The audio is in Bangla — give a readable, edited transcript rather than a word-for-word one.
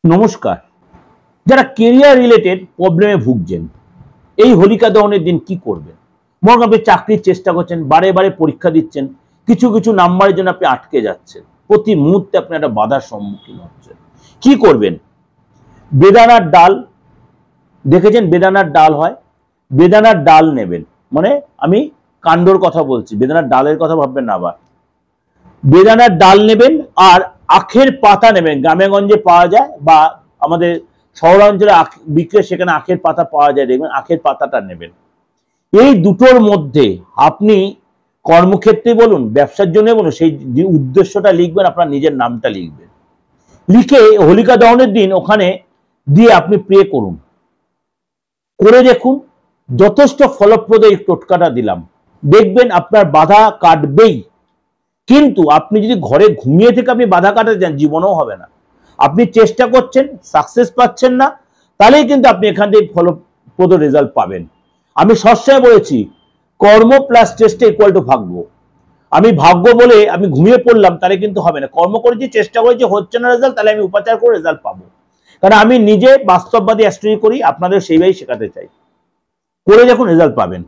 নমস্কার। যারা কেরিয়ার রিলেটেড প্রবলেমে ভুগছেন, এই হোলিকা দহনের দিন কি করবেন? মনে করেন আপনি চাকরির চেষ্টা করছেন, বারে বারে পরীক্ষা দিচ্ছেন, কিছু কিছু নাম্বারের জন্য আপনি আটকে যাচ্ছেন, প্রতি মুহূর্তে আপনি একটা বাধার সম্মুখীন হচ্ছেন। কি করবেন? বেদানার ডাল দেখেছেন? বেদানার ডাল হয়, বেদানার ডাল নেবেন। মানে আমি কাণ্ডর কথা বলছি, বেদানার ডালের কথা ভাববেন না। আবার বেদানার ডাল নেবেন আর আখের পাতা নেবেন। গ্রামেগঞ্জে পাওয়া যায় বা আমাদের শহরাঞ্চলে বিক্রি, সেখানে আখের পাতা পাওয়া যায়, দেখবেন আখের পাতাটা নেবেন। এই দুটোর মধ্যে আপনি কর্মক্ষেত্রে বলুন, ব্যবসার জন্য বলুন, সেই যে উদ্দেশ্যটা লিখবেন, আপনার নিজের নামটা লিখবেন। লিখে হোলিকা দহনের দিন ওখানে দিয়ে আপনি প্রে করুন, করে দেখুন। যথেষ্ট ফলপ্রদ এই টোটকাটা দিলাম, দেখবেন আপনার বাধা কাটবেই। কিন্তু আপনি যদি ঘরে ঘুমিয়ে থেকে আপনি বাধা কাটাতে যান, জীবনেও হবে না। আপনি চেষ্টা করছেন, সাকসেস পাচ্ছেন না, তাহলেই কিন্তু আপনি এখান থেকে ফলপ্রদ রেজাল্ট পাবেন। আমি সবসময় বলেছি, কর্ম প্লাস চেষ্টা ইকুয়াল টু ভাগ্য। আমি ভাগ্য বলে আমি ঘুমিয়ে পড়লাম, তাহলে কিন্তু হবে না। কর্ম করেছি, চেষ্টা করেছি, হচ্ছে না রেজাল্ট, তাহলে আমি উপাচার করে রেজাল্ট পাবো। কারণ আমি নিজে বাস্তববাদী অ্যাস্ট্রোলজি করি, আপনাদের সেইভাবেই শেখাতে চাই। করে দেখুন, রেজাল্ট পাবেন।